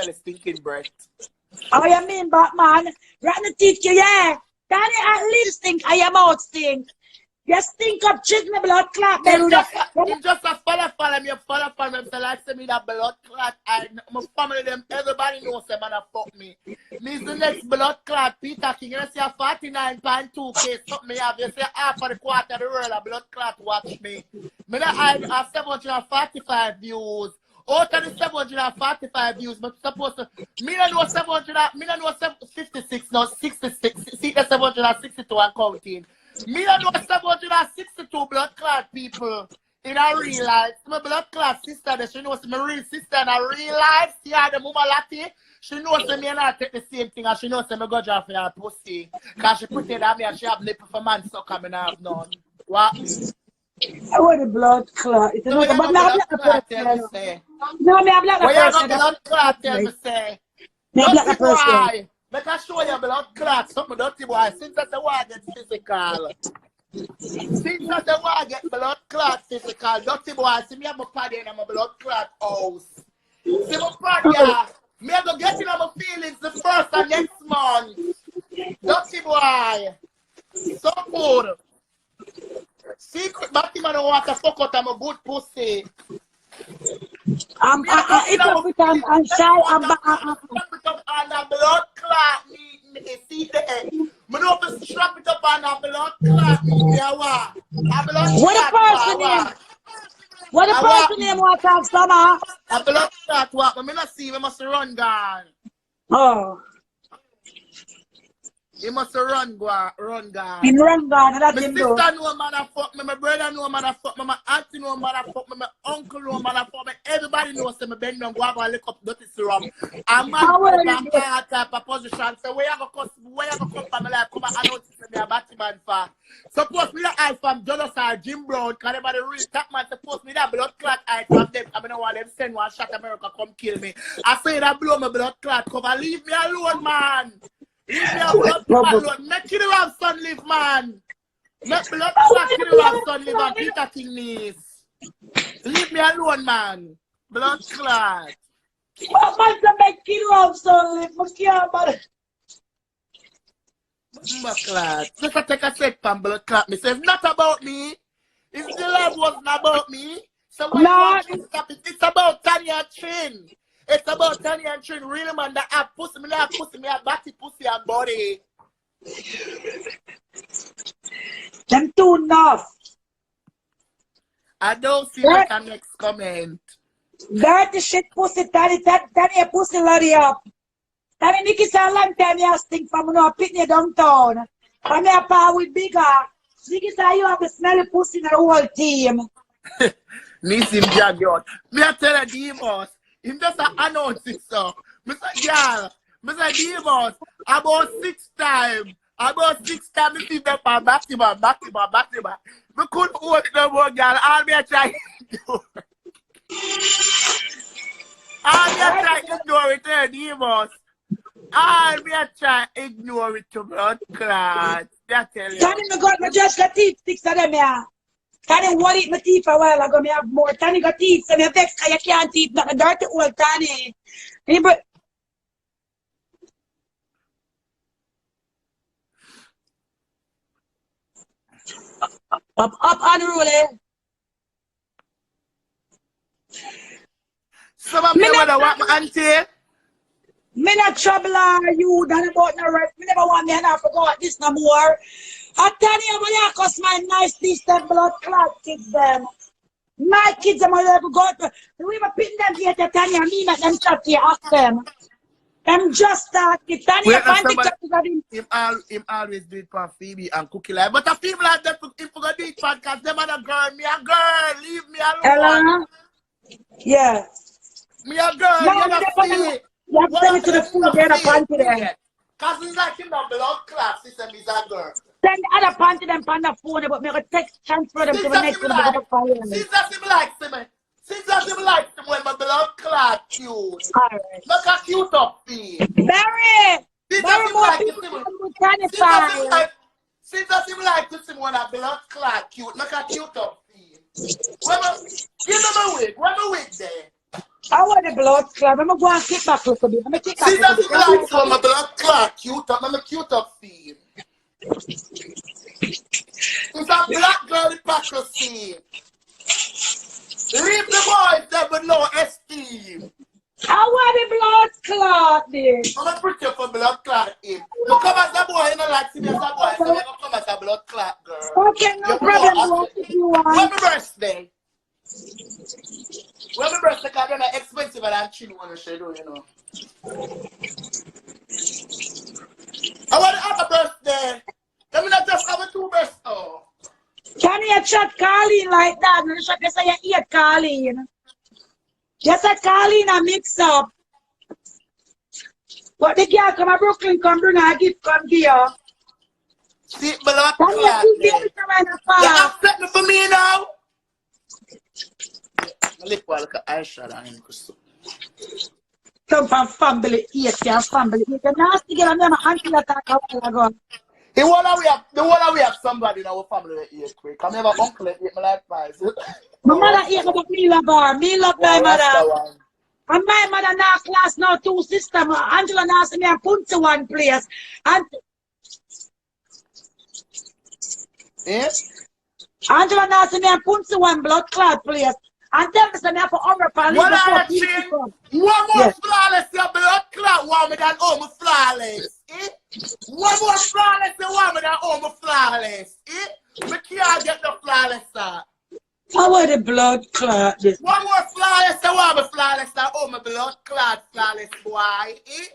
the stinking breath. Oh, you mean, but man, right to teach you, yeah. Danny at least stink, I am out stink. You stink up chicken blood clot. Him just a follow me, so like say me that blood clot. My family them, everybody knows them and fuck me. Me's the next blood clot, Peter King. You see a 49.2K, something me have. You see half of the quarter of the world a blood clot watch me. Me that I have 745 views. Out of the 745 views, but supposed to, me don't know 56, no 66, see the 762 and counting. Me don't know 762 blood clot people in a real life. My blood clot sister, she knows my real sister in a real life. See how the mama Lati, she knows me and I take the same thing, and she knows me go job for her pussy. Because she put it on me and she have nipple for man suck and I have none. What? I want the blood clot. It's no, but me now I'm blood not a clot, person. No, me I'm not a person. Where you person. got blood clot, tell me say. Dirty boy. Make I show you blood clot, something dirty boy. Since that the war get physical. Since that the war get blood clot physical, dirty boy. See me have my party in my blood clot house. See my party, me I go get in my feelings the first and next month. Dirty boy. So good. Secret Batman don't want to fuck out of my good pussy. I'm hypocrite, I'm shy, I'm on the blood clot, me see the head. Me know if strap it up on the blood clot, me what? What a person name? What a person name want to have summer? A blood clot what? Me not see, we must run gone. Oh. You must run gone. Him run gone, that's My him sister though. know man a fuck me, my brother know man a fuck me, my auntie know man a fuck me, my uncle know man a fuck me. Everybody knows say me bend down, go out and lick up dirty syrup. And man put up on hard type of position. So where you go come from my life, come and announce me a Batman for. Suppose me that eye from Jonas or Jim Brown, because everybody real top man, suppose me that blood clot eye from them. I don't want them send one shot America come kill me. I say that blow my blood clot cover. Leave me alone, man. Leave me alone, alone. Make you have son live, man. Make blood clot you have son live on Peter King knees. Leave me alone, man. Blood clot. What man to make you have son live? Must care about it. Blood clot. Just take a sec from blood clot. Me say it's not about me. If the love wasn't about me, so why you want to stop it? It's about Tanya Chin. It's about Tanya and Trin, really man, that have pussy, me have pussy, me have body, pussy and body. Them too enough. I don't see like a next comment. Dirty shit pussy, Tani a pussy lorry up. Tani Nikki say a long time you stink from no pitney downtown. From your power with bigger. Nikki say you have the smelly pussy in the whole team. Nissim Jagiot. Me I tell you, Divos. Him just announce it, so. Mr. Girl, Mr. Divos, about 6 times. About 6 times, me see them back to back. Me couldn't hold it no more, girl. All me try to ignore. All me try to ignore it, Divos. All me try to ignore it to blood clot. That tell you. Tani me got my just got teeth 6 of them here. Tani won't eat my teeth for a while ago. Me have more. Tani got teeth, so me vex because you can't eat the dirty old Tani. Up unruly. Some of me want to want my auntie. Me not trouble you than about no rest. Me never want me and I forgot this no more. I tell you about you cause my nice distant blood clot kids them. My kids them will go to we were putting them here to Tanya me make them chat to you ask them. I'm just if Tanya him always do it for Phoebe and Cookie Life. But a Phoebe like them if we go do it for because them are a girl, me a girl, leave me alone. Ella? Yeah. Me a girl, No, you don't see. You have to send it to the food, then a panty them. Because it's like him a blood clot system is a girl. Send the other panty them on the phone, but me go text transfer them to the next one. Since that him likes me. Since that him likes me when my blood clot cute. Alright. Look how cute up me. Very more people with sanitize. Since that him like to see when a blood clot cute. Look how cute up me. Give me my wig. Where my wig there? I want the blood clot. I'm going to go and kick back a little bit. I'm going to kick back See a little that bit. like so my blood clot cute up, I'm cute up feel. It's a black girl hypocrisy. Leave the boys there with no esteem. I want the blood clot, there. I'm a pretty for blood clot in. You come as a boy, you know like see me as a boy, so you come as a blood clot girl. Okay, no You problem, know, boy, if you when want. my birthday? When my birthday, because they're not expensive and chill when she do, you know. I want to have a birthday. Let me not just have a 2 birthdays. Oh. Can you chat Carleen like that? You should just say you eat Carleen. Just a Carleen a mix up. But the girl come to Brooklyn, come bring her a gift, come give her. See, blood Can clot you there. give me You accept me for me now? My lip will look at eyeshadow on him. come from family, eat your family. Eat a nasty girl, and then my auntie attack a while ago. The one that we have somebody in our family that eat quick. I have an uncle that eat me like pies. My mother eat about me love her. Me love my mother. And my mother now class now 2 sisters. Angela now see me and put to one place. And Eh? Angela now see me and put to one blood clot place. And tell me me have to hurry up and leave What before are you people saying? come. One more Yes. flawless, your blood clot want me than all my flawless. Eh? One more flawless, you want me than all my flawless. Eh? Me can't get the flawless, sir. How are the blood clot this? One more flawless, you want me flawless than all my blood clot flawless, boy. Eh?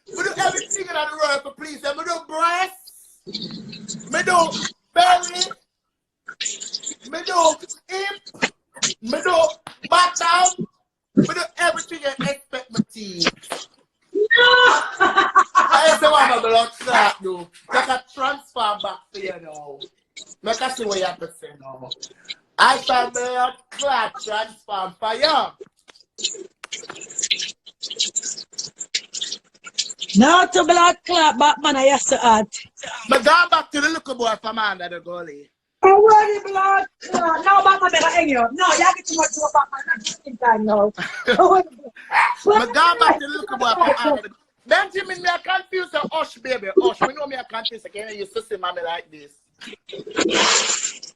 Me do everything in the world for please. Me do breasts. Me do belly. Me do hip. Me do bottom. Me do everything you expect me to. I say what my blood clot do. Take a transfer back for you now. Make us see what you have to say now. I shall blood clot transform for you. Now to blood clot, Batman, I have to add. Me gone back to the little boy from under the gully. How are the blood clot? Now Batman better hang you. No, you get too much to Batman. Not just in time now. Me gone back to the little boy from under the Benjamin, me a confused the Hush, baby. Hush, me know me a confused. I can't used to see mommy like this.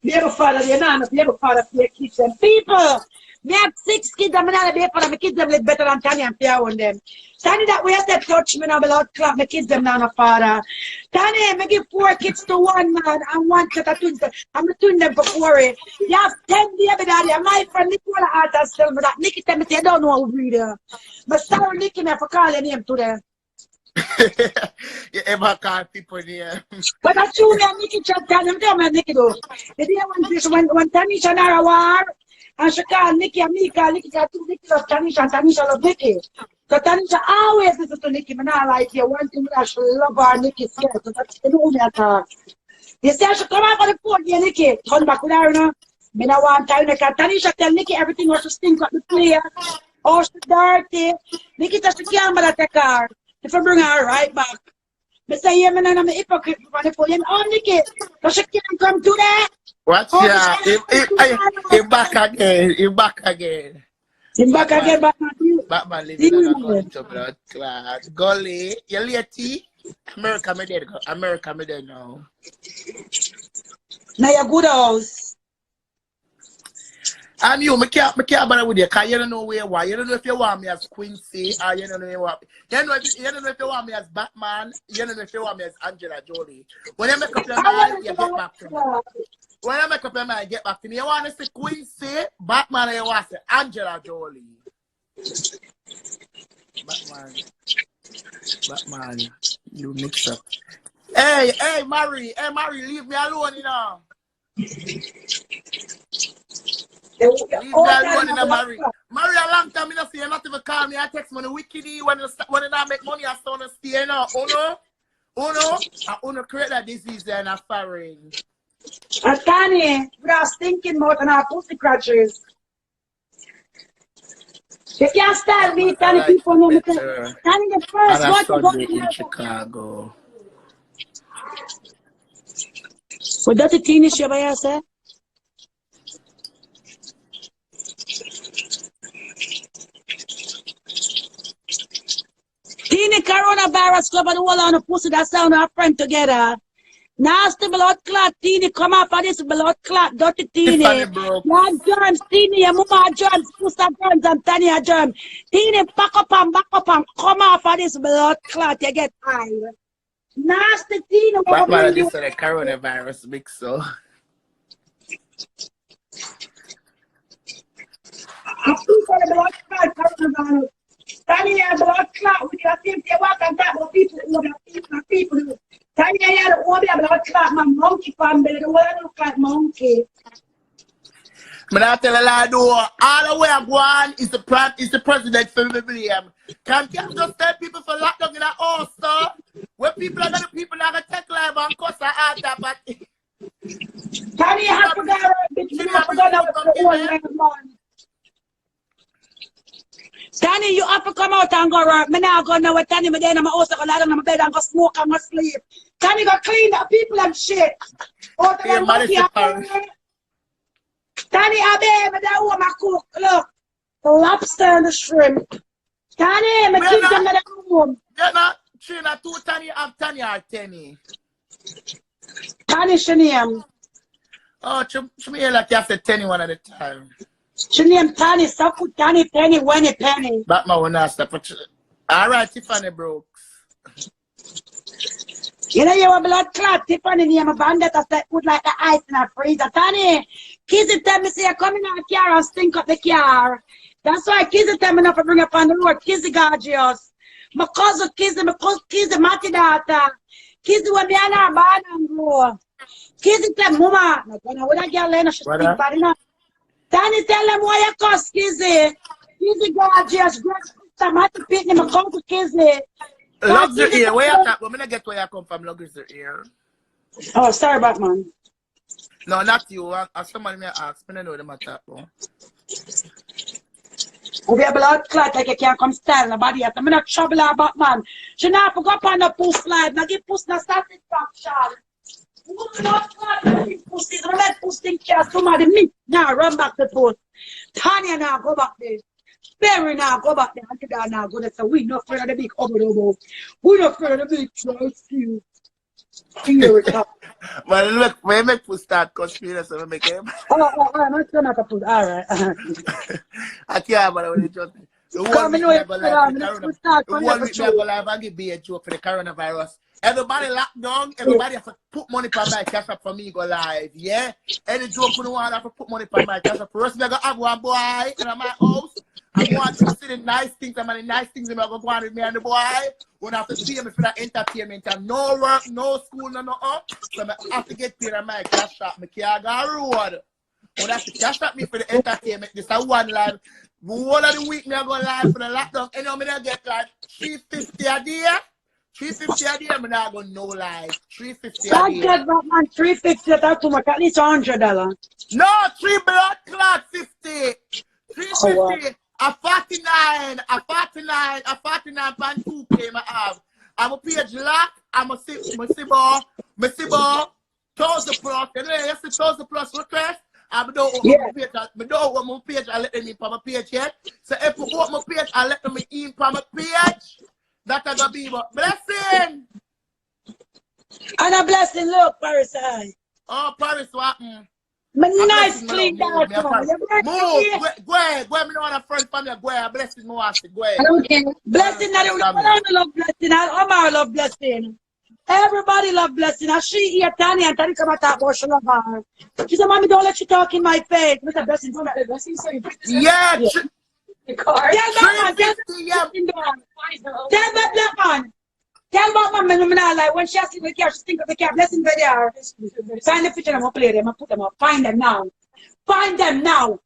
Be able father, you're not be able father for your kids and people. Me have 6 kids and I'm not be father. My kids them live better than Tanya and Pia on them. Tanya that way I said touch me now blood clot. My kids them not a father. Tanya, me give 4 kids to one man and 1 set of twins. I'm twin them for 4. You have 10 baby daddy. And my friend Nicola Arthur tell me that. Nikki tell me say I don't know how to read her. But sorry Nikki me for call your name today. You ever call people here? But that's true, man. Nikki chat down and tell me Nikki though. The day when Tanisha and I war, and she called Nikki and me call Nikki, got 2 Nikki love Tanisha and Tanisha love Nikki. So Tanisha always listen to Nikki, but not like you. One thing that she love her Nikki scared. So that's the know me at all. You see, she come out for the phone, yeah, Nikki. Turn back with her, you know. Me no want time, because Tanisha tell Nikki everything was to stink up the player. Oh, she dirty. Nikki said she can't bother take her. If I bring her right back. I say, yeah, man, I'm a hypocrite for the phone. Oh, Nikki, because she can't come to that. Watch ya. He back again. He back again. He back again, Batman. Batman living on a gun to blood clot. Gully, you lady? America, me dead. America, me dead now. Now your good house. And you, me can't bother with you, because you don't know where you are. You don't know if you want me as Quincy, or you don't know you want me. You don't know if you want me as Batman, you don't know if you want me as Angela Jolie. When you make up your mind, you get back to me. When you make up your mind, get back to me. You want to say Quincy, Batman, or you want to say Angela Jolie? Batman, you mix up. Hey, Mary, leave me alone, you know. Leave me alone in the Mary. Mary, a long time, you know, you not even call me. I text me, wicked when you not make money, I still stay, you know. I wanna create that disease there in a foreign. And Tani, we are stinking more than our pussy crutches. You can't stand me, Tani, people know me. Tani, the first on a one Sunday in Chicago. So that's a teenage show by yourself? Teeny coronavirus cover the whole on the pussy that sound our friend together. Nasty blood clot, Teeny, come up for this blood clot, dirty Teeny. Tiffany Brooks. Your germs, Teeny, your mama germs, sister germs, and Tanya germs. Teeny, back up and come up for this blood clot, you get high. Nasty Teeny, But what this is the coronavirus mix, so. I feel for the blood clot, coronavirus. Tanya, blood clot, with your things, you walk and talk about people who have people who. Tanya, you have the blood clot, my monkey family, the one look like monkey. I'm not tell a lie, though. All the way I'm going is the president for William. Can't you just tell people for lockdown in a house, sir? Where people are going to people not going to take live and cuss and all that, but. Tanya, you have to go, bitch, you have to go now with the old man. Tanya, you have to come out and go work. Me now go now with Tanya, me then I'm also going to lie down in my bed and go smoke and go sleep. Tanya, go clean the people and shit. Out of them monkey Tanya, I bet me that woman cook, look, lobster and the shrimp. Tanya, me keep them in the room. You're not, Trina, 2 Tanya, I'm Tanya or Tenny. Tanya, she name. Oh, she me like you said Tenny one at a time. She name Tanya, so put Tanya, Penny, Winnie, Penny. But my one has to. All right, Tiffany Brooks. You know, you have blood clot, Tiffany, name a bandit, I said, put like the ice in a freezer. Tanya, Kizzy tell me, say, you're coming out of the car and stink up the car. That's why Kizzy tell me not to bring up on the road. Kizzy gorgeous. My cousin Kizzy, Matty daughter. Kizzy, when me and her bad and grow. Kizzy tell Mama, when I get Lena, she stink bad enough. Tanya tell them why you cuss, Kizzy. Kizzy gorgeous, great sister, Matty Pitney, my cousin Kizzy. Luxury ear, where you talk? I'm gonna get where you come from, luxury ear. Oh, sorry, Batman. No, not you. Somebody may ask. I don't know the matter. We have blood clot like you can't come style nobody yet. I'm not trouble about man. She not forgot on the post slide. Now give post na satisfaction. Blood clot, pussy. Don't let post think care somebody me. Now run back the post. Tanya now go back there. Barry now go back there. Auntie God now go there. So we not afraid of the big obodobo. We not afraid of the big trust you. Fear it up. But look, when I make post start conspiracy, I make him. Oh, I'm not gonna put. All right. I can't, but I will just. The one week I go live and give me a joke for the coronavirus. Everybody locked down, everybody have to put money for my cash up for me go live, yeah? Any joke you want have to put money for my cash up. First, I go have one boy in my house. I want to see the nice things, and the nice things I'm going to go on with me and the boy. When I have to see me for that entertainment and no work, no school, no up. So I have to get paid on my cash up. I can't go road. When I have to cash up me for the entertainment, this is one live. One of the week, I go live for the lockdown. And I'm going to get like $350 a day. $350 a day, I'm not going to know live. $350 a day. That's good, man. $350, that's too much. At least $100. No, 3 blood clot, 50. 350. Oh, wow. A 49, a 49.2K I have. I'm a page lock, I'm a Sibo, 1,000 plus. You know, you see 1,000 plus request. I don't open my page, I let them in for my page yet. So if you open my page, I let them in for my page. That's a good be but blessing. And a blessing, look, Paris. Oh, Paris, what? My nice clean dog. Move, go, me know a friend from you, go, a blessing, me want to go. Okay. Blessing, I love blessing, Omar love blessing. Everybody love blessing. And she here, Tanya, and Tanya come and talk about she love her. She said, Mommy, don't let you talk in my face. Mr. Blessing, don't let the blessing say. Yeah, the car. Tell that man. Tell my mom, like when she asks me the car, she think of the car. Blessing by there. Find the picture, I'm going to play them. I put them up. Find them now. Find them now.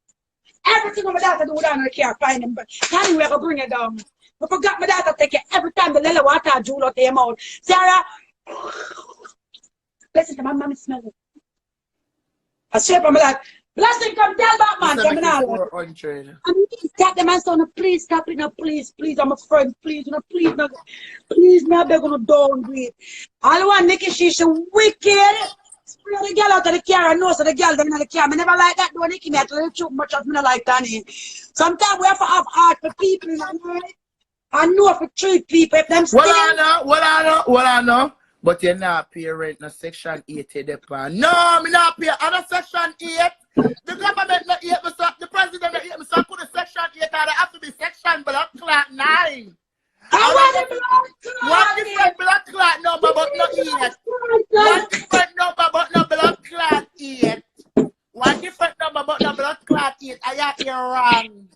Everything my daughter do down in the car, find them. But tell me we're going to bring it down. I forgot my daughter take it every time the little water drool out their mouth. Sarah, listen to my mommy smell it. I say, I'm like, Blessing, come tell that man. Tell the man, son, please stop it now, please, I'm a friend, please, please, now they're gonna downgrade. All I want Nikki, she's wicked. Spray the girl out of the car, I know so the girl them in the car. I never like that, though, Nikki, me at little too much of me like Danny. Sometimes we have to have heart for people, you know, right? I know for 3 people if them Well, stay. I know. But you're not pay rent no section 8 depend. No, me not pay on a section 8. The government not 8 me so the president not 8 me so I put a section 8 and there have to be section blood clot 9. I want the blood clot. One different blood clot number but not 8. One different number but no blood clot 8. One different number but no blood clot 8. I hear wrong.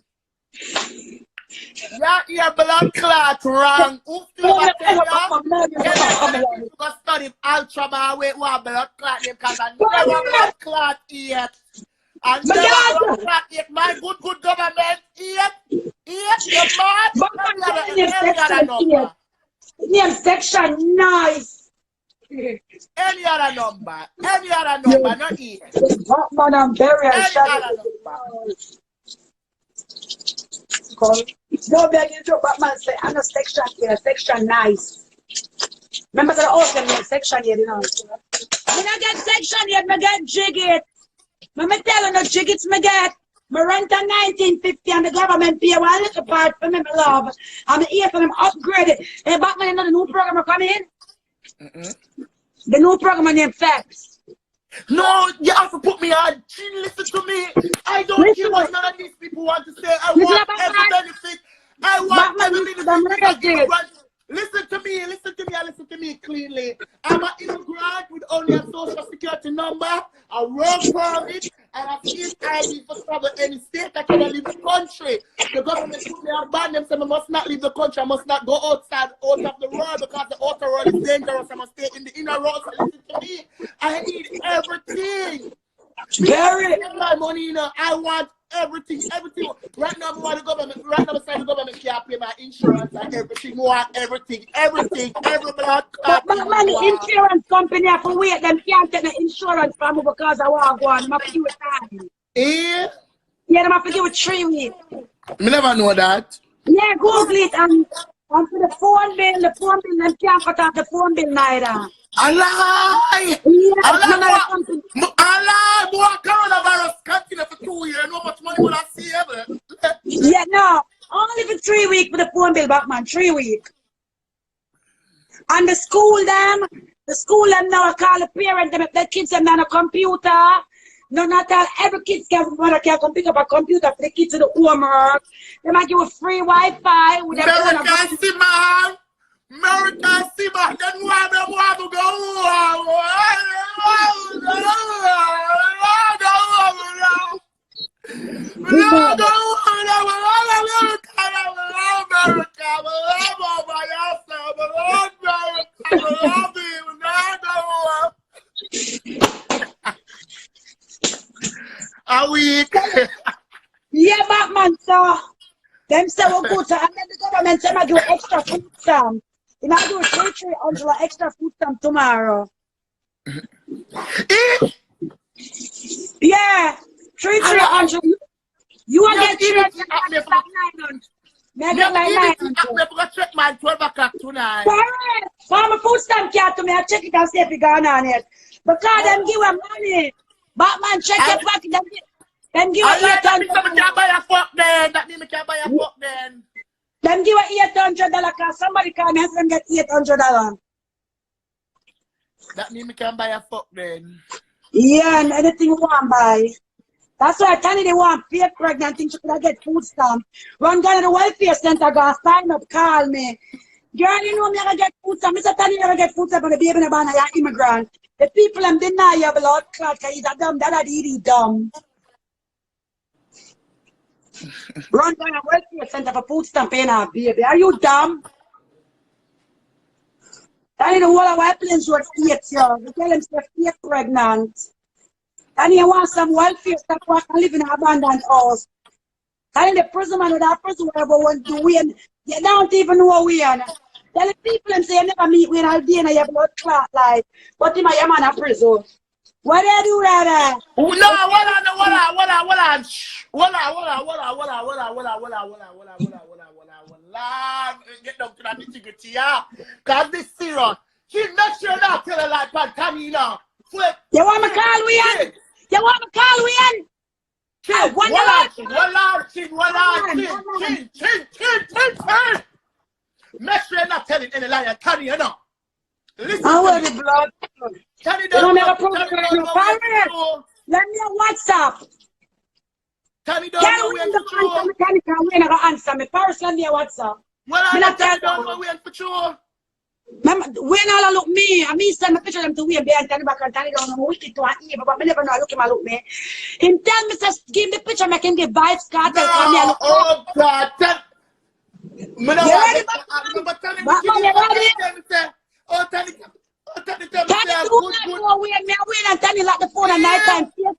Your blood clot wrong. Who never tell you? Go study ultrasound with what blood clot name because I never blood clot yet. And never blood clot yet. My good government yet. Your man. Name section nice. Any other number, not yet. Batman and Berry and Shadow. No begging to Batman say, I'm a section here, section nice. Remember the awesome section here, you know. I don't get section here, I get jig it. I tell you, no jig it, I get. I rent a 1950 and the government pay one little part for me, my love. I'm here for them upgraded. Hey, Batman, you know the new program coming in? The new program named Facts. No, you have to put me on. Listen to me. I don't care what none of these people want to say. I want every benefit. I want every benefit. Listen to me cleanly. I'm an immigrant with only a social security number, a work permit, and a state ID for travel any state I can leave the country. The government put me on ban them, so I must not leave the country. I must not go out of the road because the outer road is dangerous. I must stay in the inner road. So listen to me. I need everything. Gary. My money, you know, I want everything. Right now, the government can't pay my insurance and everything. Every blood clot. But man, the insurance company have to wait. Them can't take the insurance from me because I want to go on. Them have to give it time. Eh? Yeah, them have to give it 3 weeks. Me never know that. Yeah, Google it and for the phone bill, them can't cut off the phone bill neither. A lie! Yeah, a lie! Boy, coronavirus continue for 2 years. How much money will I save? Yeah, no. Only for 3 weeks for the phone bill back, man. 3 weeks. And the school them now call the parent them if the kids them on a computer. No, not all every kid can pick up a computer for the kids to the homework. They might give a free Wi-Fi with their phone. American Simba, then want to go. A week. Yeah, Batman, so them say we'll go to, and then the government say I do extra food stamp. You might do 300 extra food stamp tomorrow. Yeah, 300. You want to get 300? Maybe like 900. I'm going to check my 12 o'clock tonight. Mama food stamp card to me, I check it and see if it gone on it. Because them give them money. Batman, check your pocket. Them give them 800. That means I can't buy a fuck then. Them give $800 because somebody call me and them get $800. That means I can buy a fuck then. Yeah, and anything you want to buy. That's why I tell you they want fake pregnant things, you could get food stamp. Run down to the welfare center, go sign up, call me. Girl, you know me, I get food stamp. Mr. Tani never get food stamp on the baby in the banner, you're immigrant. The people them deny your blood clot because you're dumb, that is dumb. Run down a welfare center for food stamp paying our baby. Are you dumb? Tell you the whole of our planes were 8 years. They tell them they're pregnant. And you want some welfare stuff who can live in an abandoned house. And the prison man with that prison whatever want to win. You don't even know when. Tell the people and say you never meet when I'll be in your blood clot like. But in my man a prison. What they do that? No, what get down to that nitty-gritty, yeah. Cause this serious. She not sure not tell her like Pantani now. Flip. You want me to call we in? You want me to call we in? Chin. Make sure you're not telling any lie. Tani, you know. Listen I to want me. the blood. Tani You don't don't have a know. problem Tani with don't your know where to parents. show. Let me know WhatsApp. Tani don't Can know we where in to the show. answer me? Can we not answer me? First, let me a WhatsApp. Well, Me I not Tani tell don't know you. where to show. When all look me, I mean send my picture them to we and behind Tani back and Tani don't know wicked to an evil, but me never know look him and look me. Him tell me says give the picture, make him give vibes, cartel, come here No, look. oh God, me no You want ready, get remember Tani wicked Batman? in You what ready? tell me say, Tani tell me Tani say do good, not good. know when me win and Tani lock the phone at night Yeah. time.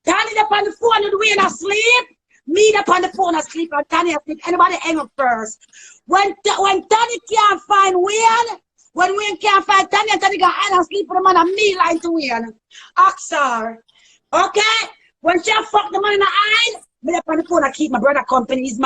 Tani up on the phone and we asleep. Me up on the phone asleep and Tani asleep. Anybody hang up first. When Tani can't find Wayne, when Wayne can't find Tani and Tani got hand asleep for the man and me lying to Wayne. Oxar. Okay? When she fuck the man in the eye, me up on the phone I keep my brother company. He's